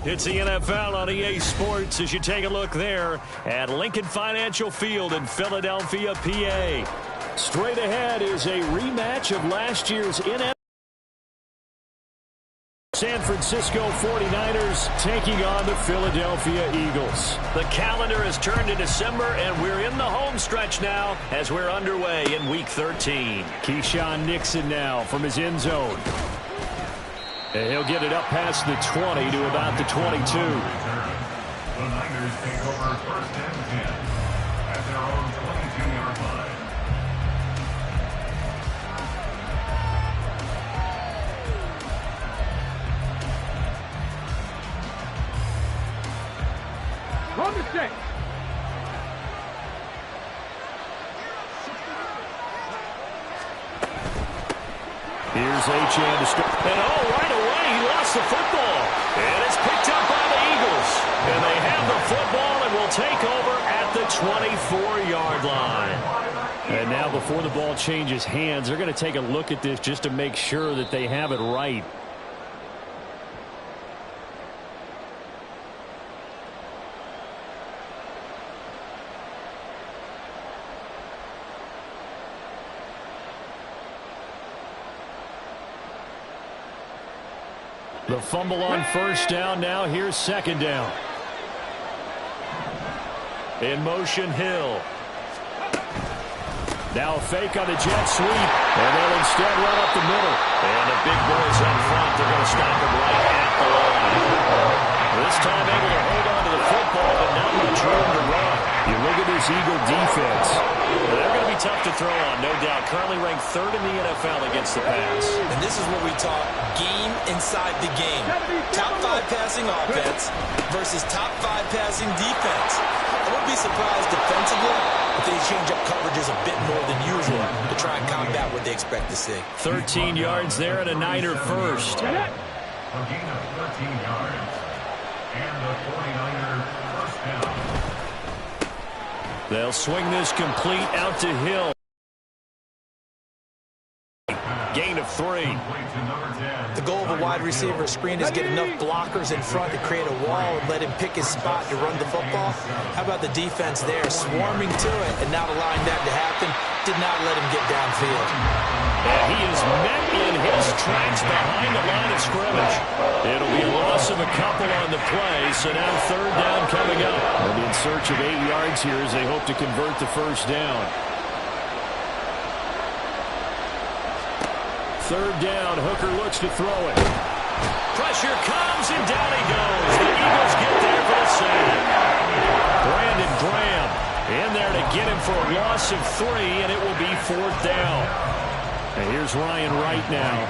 It's the NFL on EA Sports as you take a look there at Lincoln Financial Field in Philadelphia, PA. Straight ahead is a rematch of last year's NFL. San Francisco 49ers taking on the Philadelphia Eagles. The calendar has turned to December, and we're in the home stretch now as we're underway in Week 13. Keyshawn Nixon now from his end zone. And he'll get it up past the 20 to about the 22. The Niners take over first and 10 at their own 22-yard line. Run the stick. Here's Achane to start. And right away, he lost the football. And it's picked up by the Eagles. And they have the football and will take over at the 24-yard line. And now before the ball changes hands, they're going to take a look at this just to make sure that they have it right. The fumble on first down. Now here's second down. In motion, Hill. Now a fake on the jet sweep. And they'll instead run up the middle. And the big boys up front, they're going to stop him right at the line. This time able to hold on to the football, but not much room to run. You look at this Eagle defense. They're going to be tough to throw on, no doubt. Currently ranked third in the NFL against the pass. And this is what we talk, game inside the game. Top 5 passing offense versus top 5 passing defense. I wouldn't be surprised defensively if they change up coverages a bit more than usual to try and combat what they expect to see. 13 yards there and a Niner first. A gain of 13 yards. And the 49ers first down. They'll swing this complete out to Hill. Gain of 3. The goal of a wide receiver screen is get enough blockers in front to create a wall and let him pick his spot to run the football. How about the defense there, swarming to it and not allowing that to happen? Did not let him get downfield. And he is met in his tracks behind the line of scrimmage. It'll be a loss of a couple on the play, so now third down coming up. And in search of 8 yards here as they hope to convert the first down. Third down, Hooker looks to throw it. Pressure comes, and down he goes. The Eagles get there for the sack. Brandon Graham in there to get him for a loss of 3, and it will be fourth down. And here's Ryan Wright now.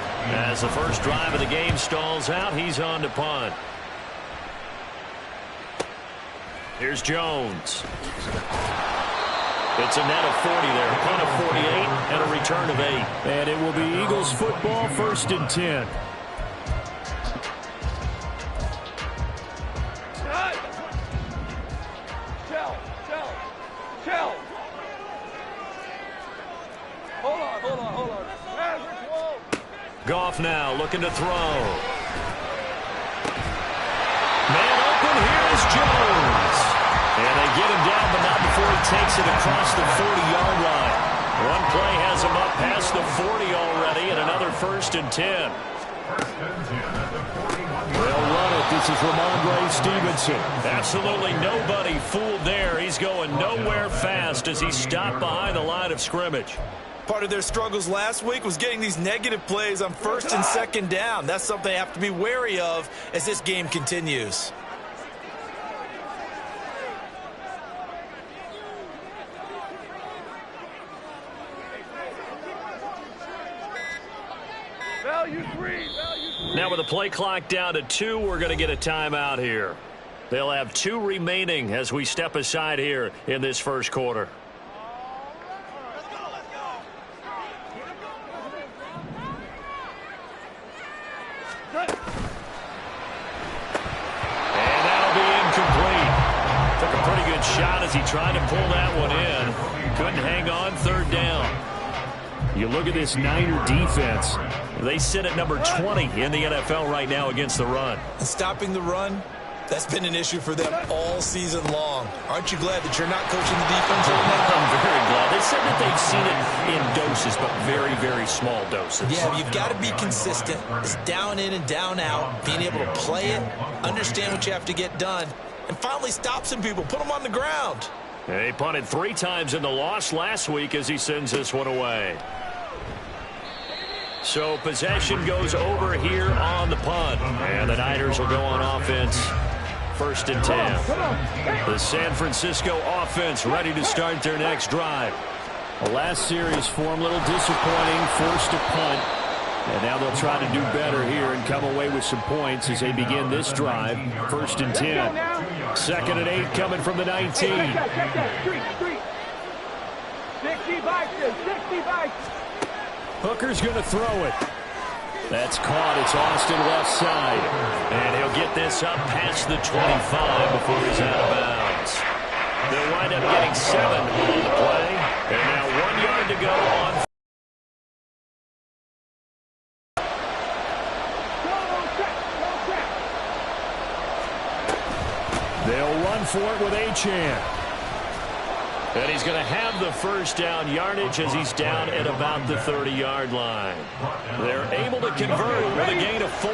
As the first drive of the game stalls out, he's on to punt. Here's Jones. It's a net of 40 there, a punt of 48, and a return of 8. And it will be Eagles football, first and 10. Hold on. Goff now looking to throw. Man open, here is Jones. And they get him down, but not before he takes it across the 40-yard line. One play has him up past the 40 already, and another first and 10. They'll run it. This is Ramondre Stevenson. Absolutely nobody fooled there. He's going nowhere fast as he's stopped behind the line of scrimmage. Part of their struggles last week was getting these negative plays on first and second down. That's something they have to be wary of as this game continues. Now with the play clock down to 2, we're going to get a timeout here. They'll have 2 remaining as we step aside here in this first quarter. And that'll be incomplete. Took a pretty good shot as he tried to pull that one in. Couldn't hang on, third down. You look at this Niner defense. They sit at number 20 in the NFL right now against the run. And stopping the run That's been an issue for them all season long. Aren't you glad that you're not coaching the defense right now? I'm very glad. They said that they've seen it in doses, but very, very small doses. Yeah, you've got to be consistent. It's down in and down out, being able to play it, understand what you have to get done, and finally stop some people, put them on the ground. He punted 3 times in the loss last week as he sends this one away. So possession goes over here on the punt. And the Niners will go on offense. 1st and 10. The San Francisco offense ready to start their next drive. The last series for them, a little disappointing, forced to punt. And now they'll try to do better here and come away with some points as they begin this drive. 1st and 10. 2nd and 8 coming from the 19. 60 bikes. Hooker's going to throw it. That's caught. It's Austin left side. And he'll get this up past the 25 before he's out of bounds. They'll wind up getting 7 on the play. And now 1 yard to go on. They'll run for it with Achane. And he's going to have the first down yardage as he's down at about the 30-yard line. They're able to convert with a gain of 4.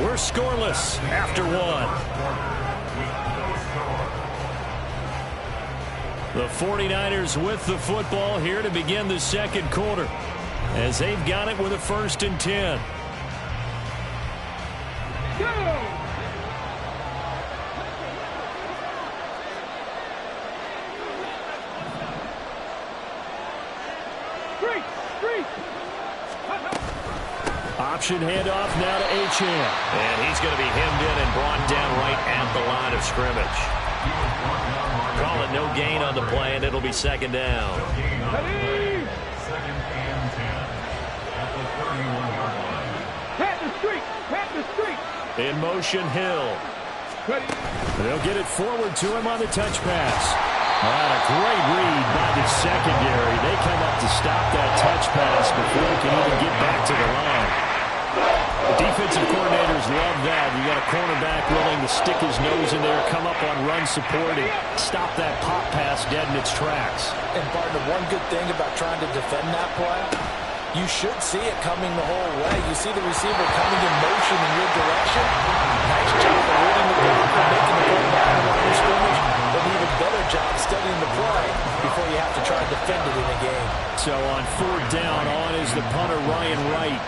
We're scoreless after 1. The 49ers with the football here to begin the 2nd quarter, as they've got it with a 1st and 10. Option handoff now to Achane. And he's going to be hemmed in and brought down right at the line of scrimmage. Call it no gain on the play, and it'll be 2nd down. In motion, Hill. They'll get it forward to him on the touch pass. A great read by the secondary. They come up to stop that touch pass before he can even get back to the line. The defensive coordinators love that. You got a cornerback willing to stick his nose in there, come up on run support, and stop that pop pass dead in its tracks. And, partner, one good thing about trying to defend that play, you should see it coming the whole way. You see the receiver coming in motion in your direction. Nice job of reading the blocker, making the play back in the line of scrimmage, but an even better job studying the play before you have to try to defend it in a game. So on 4th down, on is the punter, Ryan Wright.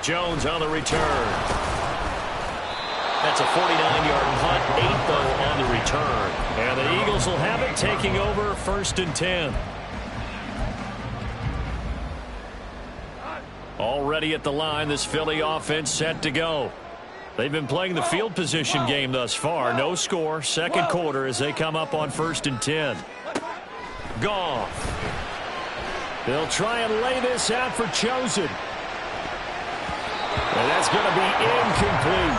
Jones on the return. That's a 49-yard punt, 8 though on the return. And the Eagles will have it, taking over 1st and 10. Already at the line, this Philly offense set to go. They've been playing the field position game thus far. No score, 2nd quarter as they come up on 1st and 10. Goff. They'll try and lay this out for Chosen. And that's going to be incomplete.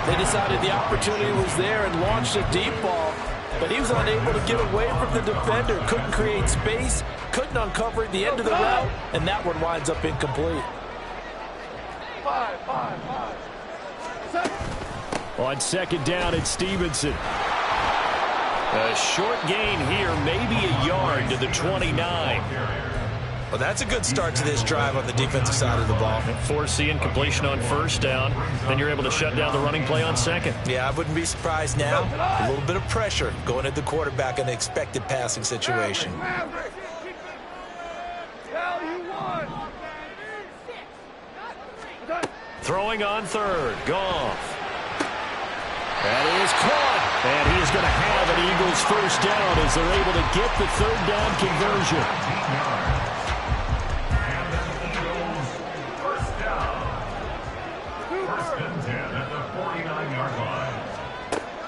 They decided the opportunity was there and launched a deep ball, but he was unable to get away from the defender. Couldn't create space, couldn't uncover at the end of the route, and that one winds up incomplete. On 2nd down, it's Stevenson. A short gain here, maybe a yard to the 29. Well, that's a good start to this drive on the defensive side of the ball. Force the incompletion on 1st down. Then you're able to shut down the running play on 2nd. Yeah, I wouldn't be surprised now. A little bit of pressure going at the quarterback in an expected passing situation. Throwing on 3rd. Goff. That is caught. And he is going to have an Eagles 1st down as they're able to get the 3rd down conversion.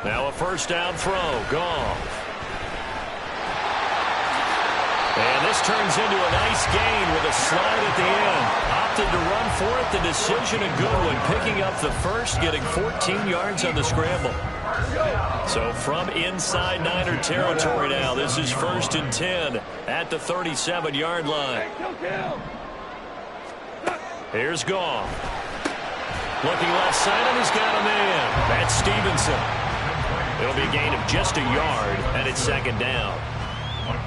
Now a 1st down throw. Goff. And this turns into a nice gain with a slide at the end. Opted to run for it. The decision a good one. Picking up the 1st, getting 14 yards on the scramble. So from inside Niner territory now, this is 1st and 10 at the 37-yard line. Here's Goff. Looking left side, and he's got a man. That's Stevenson. It'll be a gain of just a yard, and it's 2nd down.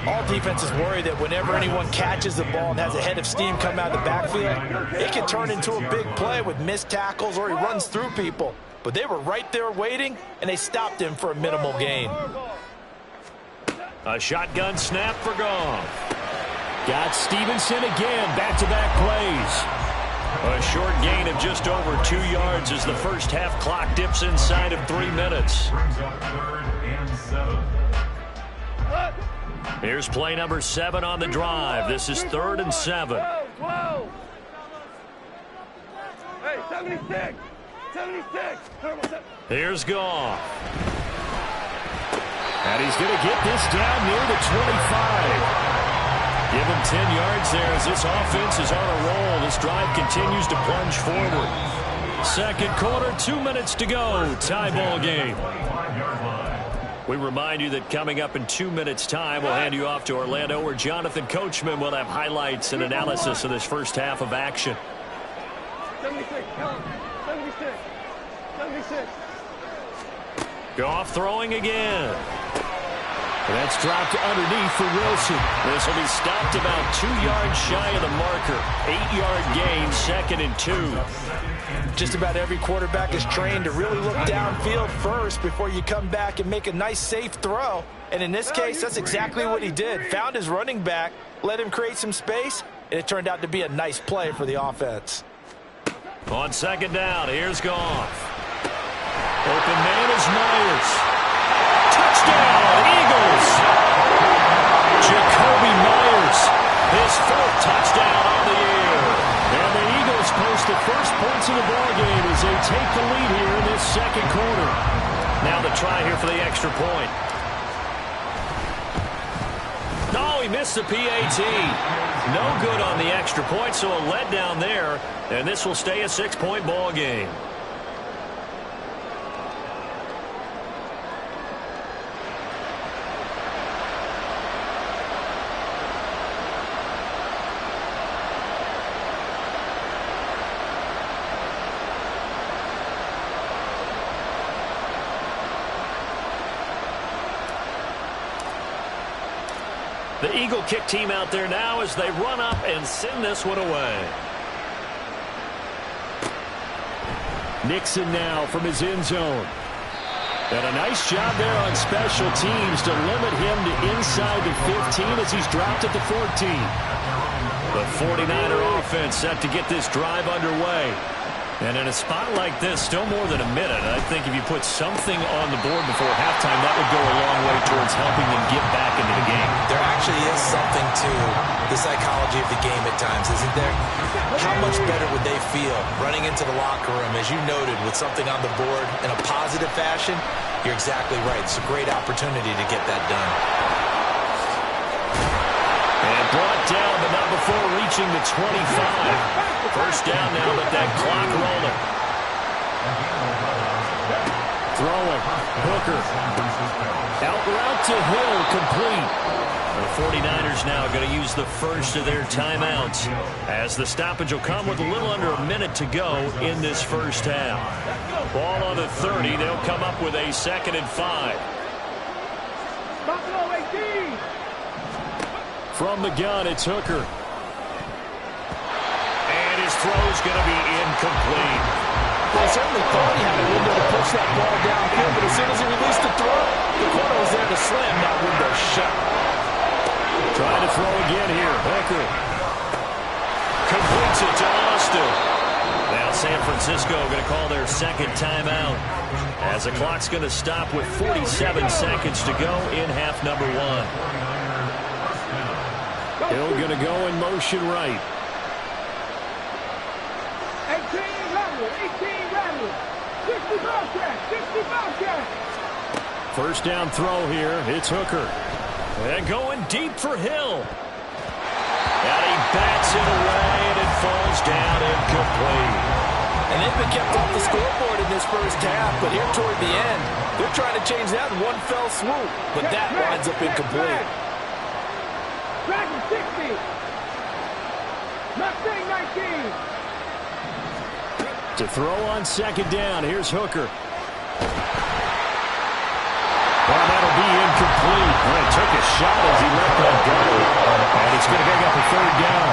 All defenses worry that whenever anyone catches the ball and has a head of steam come out of the backfield, it can turn into a big play with missed tackles or he runs through people. But they were right there waiting, and they stopped him for a minimal gain. A shotgun snap for Goff. Got Stevenson again, back-to-back plays. A short gain of just over 2 yards as the first half clock dips inside of 3 minutes. Brings up 3rd and 7. Here's play number 7 on the drive. This is 3rd and 7. Hey, 76. 76. Here's Goff. And he's going to get this down near the 25. Give him 10 yards there as this offense is on a roll. This drive continues to plunge forward. 2nd quarter, 2 minutes to go. Tie ball game. We remind you that coming up in 2 minutes' time, we'll hand you off to Orlando, where Jonathan Coachman will have highlights and analysis of this first half of action. 76. 76. 76. Goff throwing again. That's dropped underneath for Wilson. This will be stopped about 2 yards shy of the marker. 8-yard gain, 2nd and 2. Just about every quarterback is trained to really look downfield first before you come back and make a nice, safe throw. And in this case, that's exactly what he did. Found his running back, let him create some space, and it turned out to be a nice play for the offense. On 2nd down, here's Goff. Open man is Myers. Touchdown, Eagles! Jacoby Myers, his 4th touchdown on the year. And the Eagles post the first points of the ballgame as they take the lead here in this 2nd quarter. Now the try here for the extra point. No, he missed the PAT. No good on the extra point, so a letdown there. And this will stay a 6-point ball game. The Eagle kick team out there now as they run up and send this one away. Nixon now from his end zone. And a nice job there on special teams to limit him to inside the 15 as he's dropped at the 14. The 49er offense set to get this drive underway. And in a spot like this, still more than a minute, I think if you put something on the board before halftime, that would go a long way towards helping them get back into the game. There actually is something to the psychology of the game at times, isn't there? How much better would they feel running into the locker room, as you noted, with something on the board in a positive fashion? You're exactly right. It's a great opportunity to get that done. And brought down, but not before reaching the 25. First down now, but that clock rolling. Throwing. Hooker. Out route to Hill, complete. The 49ers now going to use the first of their timeouts, as the stoppage will come with a little under a minute to go in this first half. Ball on the 30. They'll come up with a 2nd and 5. From the gun, it's Hooker. And his throw's going to be incomplete. Well, I certainly thought he had a window to push that ball downfield, but as soon as he released the throw, the corner was there to slam that window shut. Trying to throw again here. Hooker completes it to Austin. Now San Francisco going to call their 2nd timeout, as the clock's going to stop with 47 seconds to go in half number 1. Hill going to go in motion right. 18 rattle. 60 Bobcat. First down throw here. It's Hooker. And going deep for Hill. And he bats it away, and it falls down incomplete. And they've been kept off the scoreboard in this first half, but here toward the end, they're trying to change that in one fell swoop. But that winds up incomplete. Dragon 60. Mustang 19. To throw on second down, here's Hooker. Well, that'll be incomplete. Well, he took a shot as he let that go. And it's going to bring up a third down.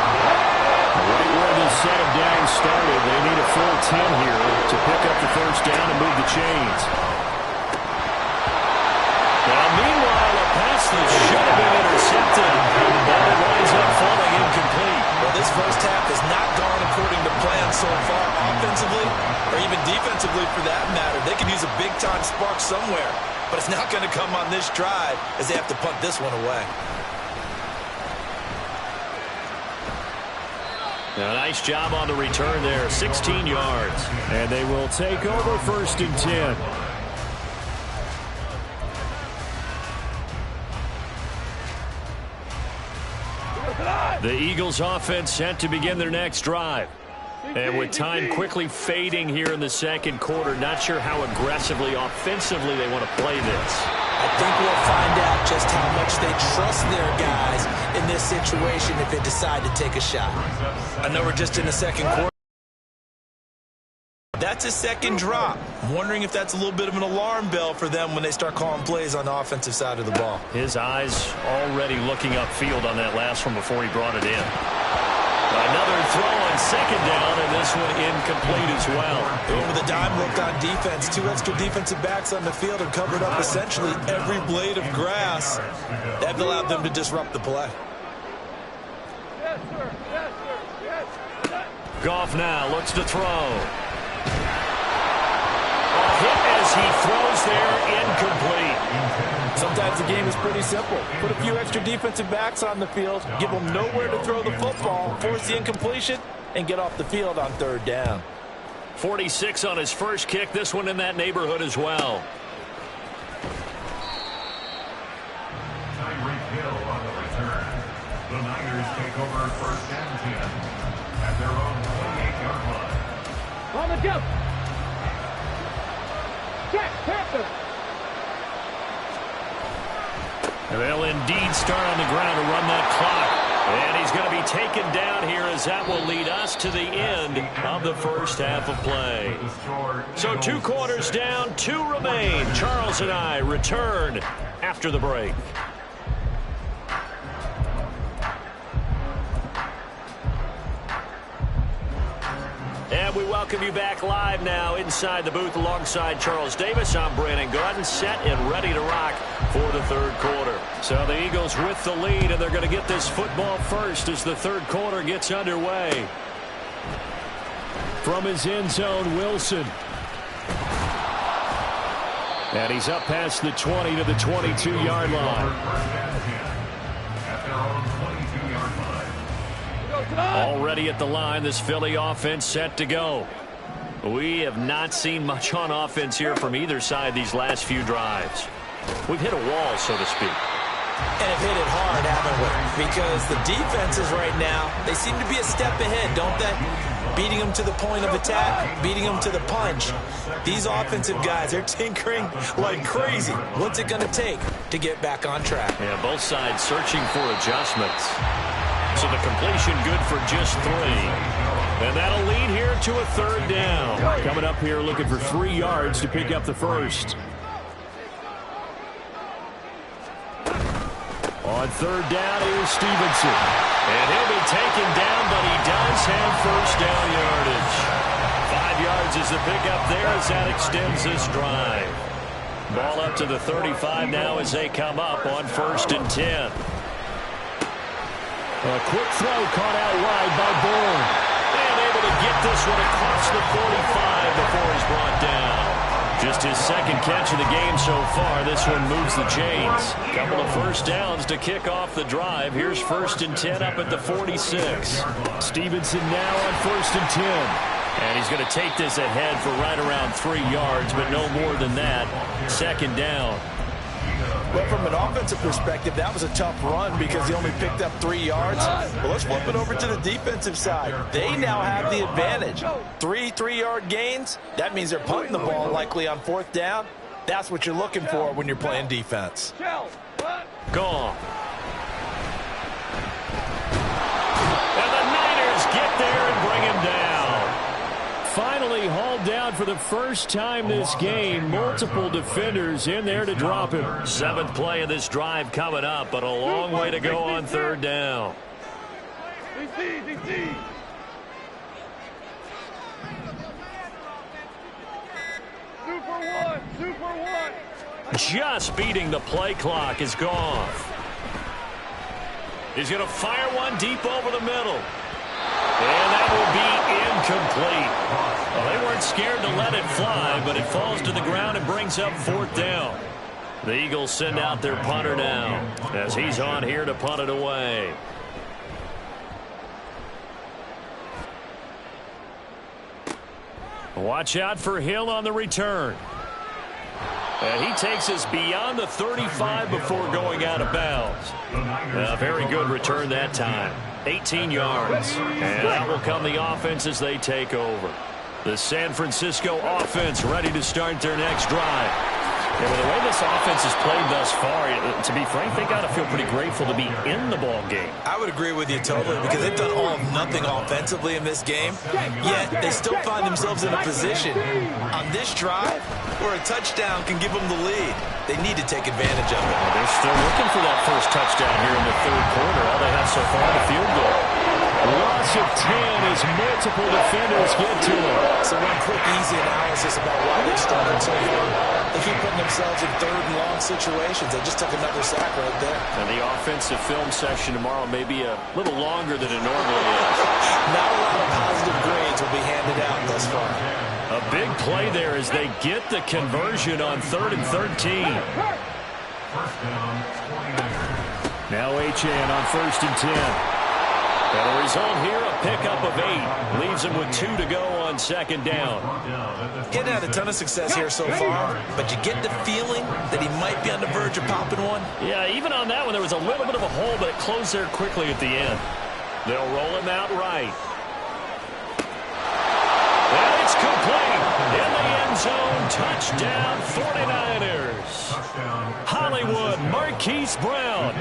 Right where this set of downs started, they need a full 10 here to pick up the first down and move the chains. Now, meanwhile, a pass that should have been intercepted. But it winds up falling incomplete. Well, this first half has not gone according to plan so far offensively, or even defensively for that matter. They could use a big-time spark somewhere, but it's not going to come on this drive as they have to punt this one away. A nice job on the return there, 16 yards. And they will take over first and 10. The Eagles offense set to begin their next drive. And with time quickly fading here in the second quarter, not sure how aggressively, offensively they want to play this. I think we'll find out just how much they trust their guys in this situation if they decide to take a shot. I know we're just in the second quarter. That's a second drop. I'm wondering if that's a little bit of an alarm bell for them when they start calling plays on the offensive side of the ball. His eyes already looking upfield on that last one before he brought it in. Another throw on second down, and this one incomplete as well. They went with a dime look on defense. 2 extra defensive backs on the field and covered up essentially every blade of grass. That allowed them to disrupt the play. Yes, sir. Yes, sir. Yes. Goff now looks to throw. A hit as he throws there, incomplete. Sometimes the game is pretty simple. Put a few extra defensive backs on the field, give them nowhere to throw the football, force the incompletion, and get off the field on third down. 46 on his first kick. This one in that neighborhood as well. Tyreek Hill on the return. The Niners take over first and 10 at their own 28-yard line. On the jump. Check. Panther. And they'll indeed start on the ground to run that clock. And he's going to be taken down here as that will lead us to the end of the first half of play. So 2 quarters down, 2 remain. Charles and I return after the break. And we welcome you back live now inside the booth alongside Charles Davis. I'm Brandon Gordon, set and ready to rock for the third quarter. So the Eagles with the lead, and they're going to get this football first as the third quarter gets underway. From his end zone, Wilson. And he's up past the 20 to the 22-yard line. At their own 22-yard line. Already at the line, this Philly offense set to go. We have not seen much on offense here from either side these last few drives. We've hit a wall, so to speak. And have hit it hard, haven't we? Because the defenses right now, they seem to be a step ahead, don't they? Beating them to the point of attack, beating them to the punch. These offensive guys, they're tinkering like crazy. What's it going to take to get back on track? Yeah, both sides searching for adjustments. So the completion good for just 3. And that'll lead here to a third down. Coming up here looking for 3 yards to pick up the first. On third down, here's Stevenson. And he'll be taken down, but he does have first down yardage. 5 yards is the pickup there as that extends this drive. Ball up to the 35 now as they come up on first and 10. A quick throw caught out wide by Bourne. And able to get this one across the 45 before he's brought down. Just his second catch of the game so far. This one moves the chains. Couple of first downs to kick off the drive. Here's first and 10 up at the 46. Stevenson now on first and 10. And he's going to take this ahead for right around 3 yards, but no more than that. Second down. Well, from an offensive perspective, that was a tough run because he only picked up 3 yards. Well, let's flip it over to the defensive side. They now have the advantage. 3 3-yard gains. That means they're punting the ball likely on 4th down. That's what you're looking for when you're playing defense. Gone. And the Niners get there and bring him down. Finally hauled down for the first time this game. Multiple defenders in there to drop him. 7th play of this drive coming up, but a long way to go on 3rd down. Super one. Just beating the play clock is gone. He's going to fire one deep over the middle. And that will be incomplete. Well, they weren't scared to let it fly, but it falls to the ground and brings up 4th down. The Eagles send out their punter now as he's on here to punt it away. Watch out for Hill on the return. And he takes us beyond the 35 before going out of bounds. A very good return that time. 18 yards. And out will come the offense as they take over. The San Francisco offense ready to start their next drive. And with the way this offense has played thus far, to be frank, they got to feel pretty grateful to be in the ball game. I would agree with you totally because they've done all of nothing offensively in this game, yet they still find themselves in a position on this drive where a touchdown can give them the lead. They need to take advantage of it. Well, they're still looking for that first touchdown here in the 3rd quarter. All they have so far, the field goal. Loss of 10 as multiple defenders get to him. So one quick, easy analysis about why they've struggled so far. They keep putting themselves in 3rd and long situations. They just took another sack right there. And the offensive film session tomorrow may be a little longer than it normally is. Not a lot of positive grades will be handed out thus far. A big play there as they get the conversion on 3rd and 13. Now Achane on 1st and 10. And the result here, a pickup of 8. Leaves him with 2 to go on 2nd down. Getting had a ton of success here so far, but you get the feeling that he might be on the verge of popping one. Yeah, even on that one, there was a little bit of a hole, but it closed there quickly at the end. They'll roll him out right. And it's complete. In the end zone, touchdown 49ers. Hollywood, Marquise Brown,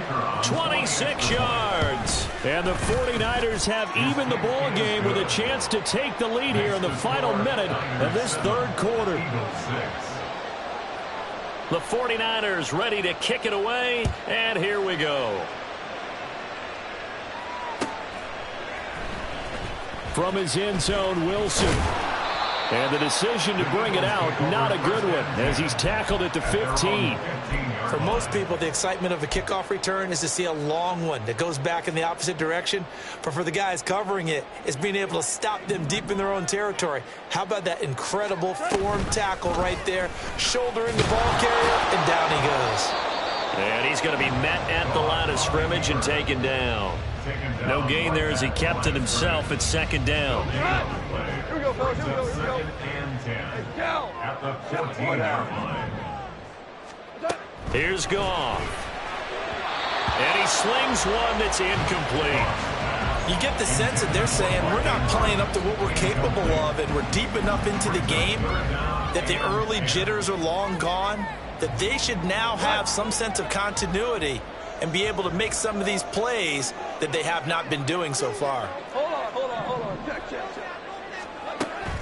26 yards. And the 49ers have evened the ball game with a chance to take the lead here in the final minute of this 3rd quarter. The 49ers ready to kick it away, and here we go. From his end zone, Wilson. And the decision to bring it out, not a good one, as he's tackled at the 15. For most people, the excitement of a kickoff return is to see a long one that goes back in the opposite direction. But for the guys covering it, it's being able to stop them deep in their own territory. How about that incredible form tackle right there? Shoulder in the ball carrier, and down he goes. And he's going to be met at the line of scrimmage and taken down. No gain there as he kept it himself at 2nd down. Here we go, fellas. Here we go. Hey, down. At the 14-yard line. Here's Goff. And he slings one that's incomplete. You get the sense that they're saying we're not playing up to what we're capable of, and we're deep enough into the game that the early jitters are long gone, that they should now have some sense of continuity and be able to make some of these plays that they have not been doing so far. Hold on. Check.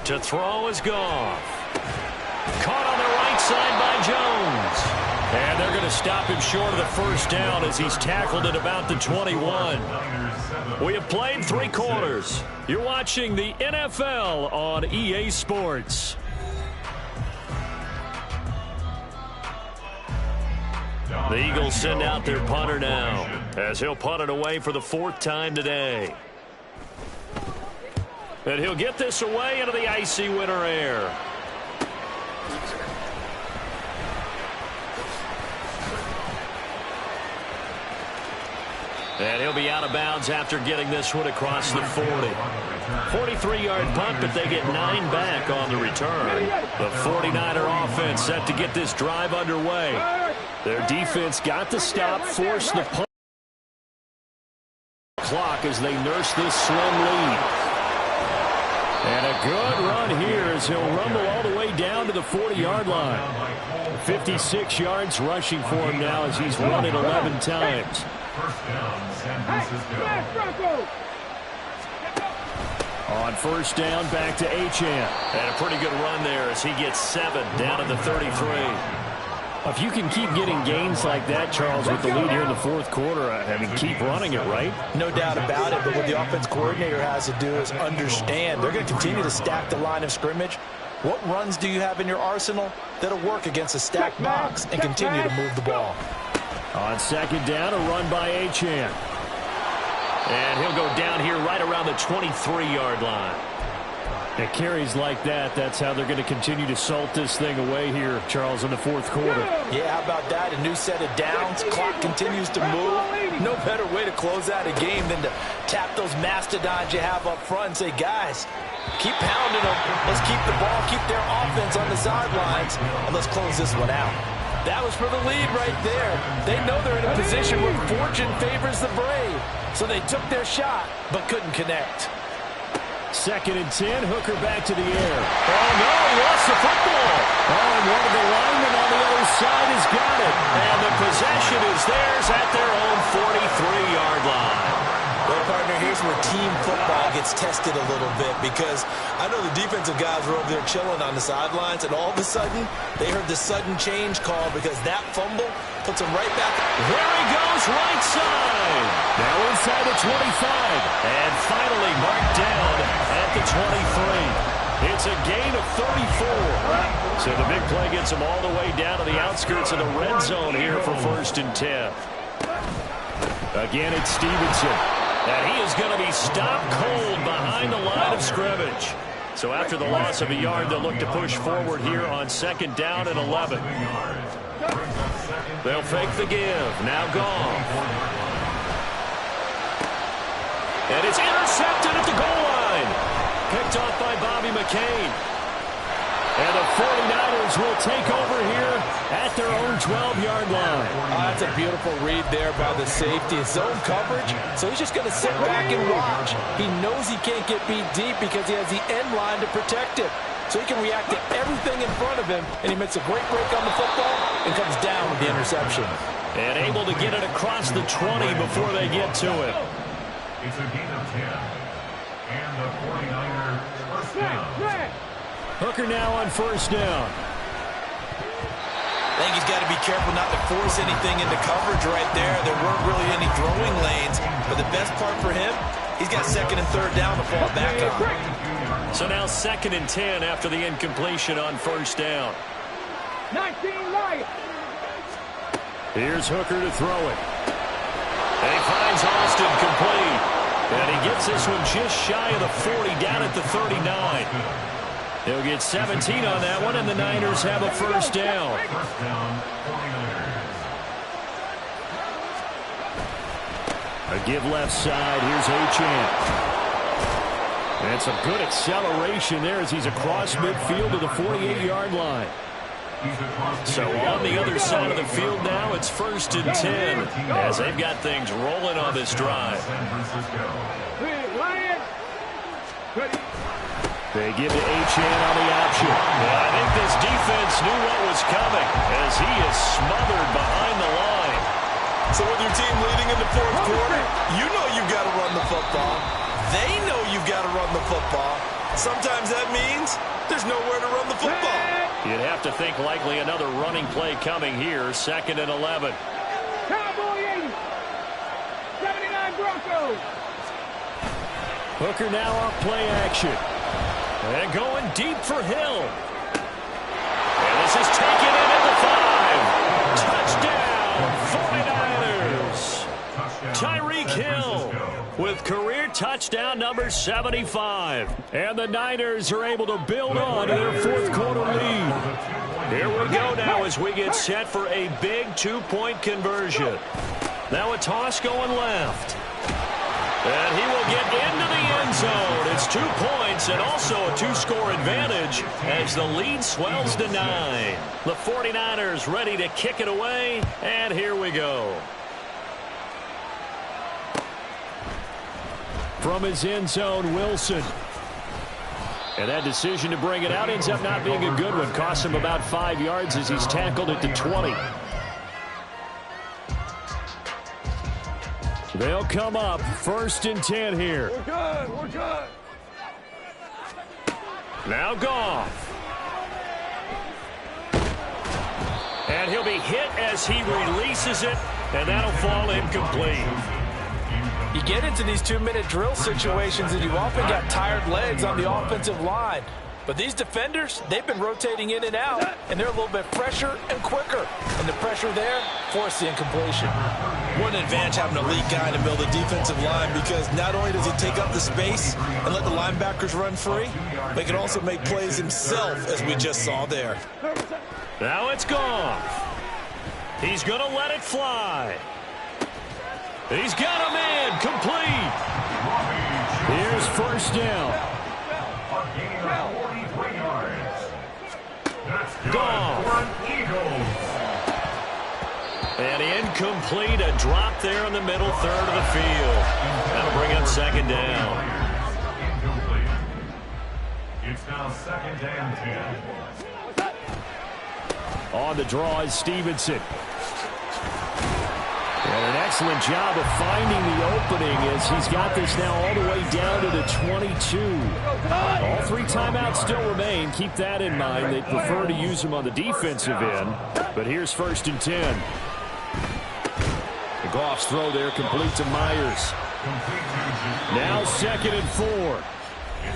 To throw is Goff. Caught on the right side by Jones. And they're going to stop him short of the 1st down as he's tackled at about the 21. We have played 3 quarters. You're watching the NFL on EA Sports. The Eagles send out their punter now as he'll punt it away for the 4th time today. And he'll get this away into the icy winter air. And he'll be out of bounds after getting this one across the 40. 43-yard punt, but they get 9 back on the return. The 49er offense set to get this drive underway. Their defense got the stop, forced the punt clock as they nurse this slim lead. And a good run here as he'll rumble all the way down to the 40-yard line. 56 yards rushing for him now as he's run it 11 times. First down, San Francisco. On first down, back to Achane. And a pretty good run there as he gets 7 down to the 33. If you can keep getting gains like that, Charles, with the lead here in the fourth quarter, I mean, keep running it, right? No doubt about it, but what the offense coordinator has to do is understand they're going to continue to stack the line of scrimmage. What runs do you have in your arsenal that'll work against a stacked box and continue to move the ball? On second down, a run by Achane. And he'll go down here right around the 23-yard line. At carries like that, that's how they're going to continue to salt this thing away here, Charles, in the fourth quarter. Yeah, how about that? A new set of downs. Clock continues to move. No better way to close out a game than to tap those mastodons you have up front and say, guys, keep pounding them. Let's keep the ball, keep their offense on the sidelines, and let's close this one out. That was for the lead right there. They know they're in a position where fortune favors the brave. So they took their shot, but couldn't connect. Second and 10, Hooker back to the air. Oh, no, he lost the football. Oh, and one of the linemen on the other side has got it. And the possession is theirs at their own 43-yard line. Well, partner, here's where team football gets tested a little bit because I know the defensive guys were over there chilling on the sidelines, and all of a sudden, they heard the sudden change call because that fumble puts them right back. There he goes, right side. Now inside the 25. And finally marked down at the 23. It's a gain of 34. So the big play gets them all the way down to the outskirts of the red zone here for first and 10. Again, it's Stevenson. And he is going to be stopped cold behind the line of scrimmage. So after the loss of a yard, they'll look to push forward here on second down and 11. They'll fake the give. Now Goff. And it's intercepted at the goal line. Picked off by Bobby McCain. And the 49ers will take over here at their own 12-yard line. That's a beautiful read there by the safety. It's zone coverage, so he's just going to sit back and watch. He knows he can't get beat deep because he has the end line to protect it. So he can react to everything in front of him, and he makes a great break on the football and comes down with the interception. And able to get it across the 20 before they get to it. It's a gain of 10. And the 49ers first down. Hooker now on first down. I think he's got to be careful not to force anything into coverage right there. There weren't really any throwing lanes, but the best part for him, he's got second and third down to fall back on. So now second and 10 after the incompletion on first down. 19 right. Here's Hooker to throw it. And he finds Austin complete. And he gets this one just shy of the 40 down at the 39. He'll get 17 on that one, and the Niners have a first down. First down, 49ers. A give left side. Here's Achane. And some good acceleration there as he's across midfield to the 48-yard line. So on the other side of the field now, it's first and 10 as they've got things rolling on this drive. They give to Achane on the option. And I think this defense knew what was coming as he is smothered behind the line. So with your team leading in the fourth quarter, you know you've got to run the football. They know you've got to run the football. Sometimes that means there's nowhere to run the football. You'd have to think likely another running play coming here, second and 11. Cowboy 80. 79 Broncos. Hooker now off play action. And going deep for Hill. And this is taken in at the 5. Touchdown, 49ers. Tyreek Hill with career touchdown number 75. And the Niners are able to build on to their fourth quarter lead. Here we go now as we get set for a big two-point conversion. Now a toss going left. And he will get into the end zone. It's 2 points and also a 2-score advantage as the lead swells to 9. The 49ers ready to kick it away, and here we go. From his end zone, Wilson. And that decision to bring it out ends up not being a good one. Costs him about 5 yards as he's tackled at the 20. They'll come up 1st and 10 here. We're good. We're good. Now Goff. And he'll be hit as he releases it, and that'll fall incomplete. You get into these 2-minute drill situations and you often got tired legs on the offensive line. But these defenders, they've been rotating in and out, and they're a little bit fresher and quicker. And the pressure there forced the incompletion. What an advantage having an elite guy to build a defensive line, because not only does he take up the space and let the linebackers run free, but he can also make plays himself, as we just saw there. Now it's Goff. He's going to let it fly. He's got a man complete. Here's 1st down. Goff. And incomplete, a drop there in the middle third of the field. That'll bring up 2nd down. It's now 2nd and 10. On the draw is Stevenson. And an excellent job of finding the opening as he's got this now all the way down to the 22. All 3 timeouts still remain. Keep that in mind. They prefer to use them on the defensive end. But here's 1st and 10. The Goff's throw there complete to Myers. Now 2nd and 4.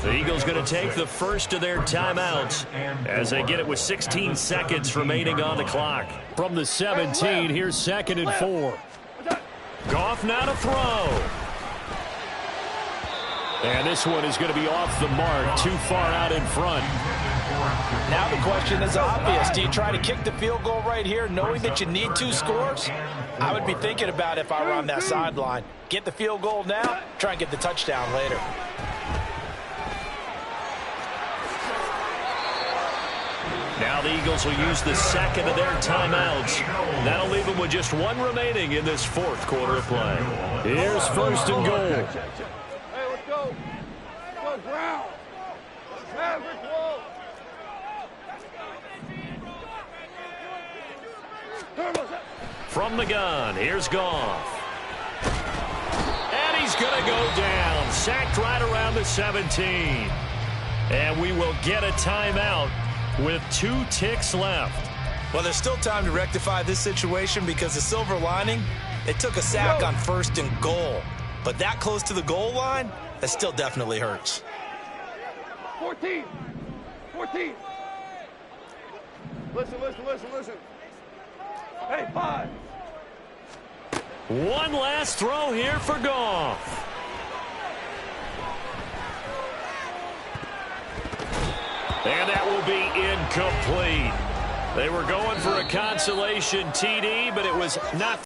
The Eagles going to take the first of their timeouts as they get it with 16 seconds remaining on the clock. From the 17, here's 2nd and 4. Goff now to throw. And this one is going to be off the mark, too far out in front. Now the question is obvious. Do you try to kick the field goal right here knowing that you need 2 scores? I would be thinking about it if I were on that sideline. Get the field goal now, try and get the touchdown later. Now the Eagles will use the 2nd of their timeouts. That'll leave them with just 1 remaining in this 4th quarter of play. Here's 1st and goal. Hey, let's go. Let's go, ground. Maverick wall. From the gun, here's Goff. And he's going to go down. Sacked right around the 17. And we will get a timeout with 2 ticks left. Well, there's still time to rectify this situation because the silver lining, they took a sack on 1st and goal. But that close to the goal line, that still definitely hurts. 14. 14. Listen, listen, listen, listen. Hey, 5. One last throw here for Goff. And that will be incomplete. They were going for a consolation TD, but it was not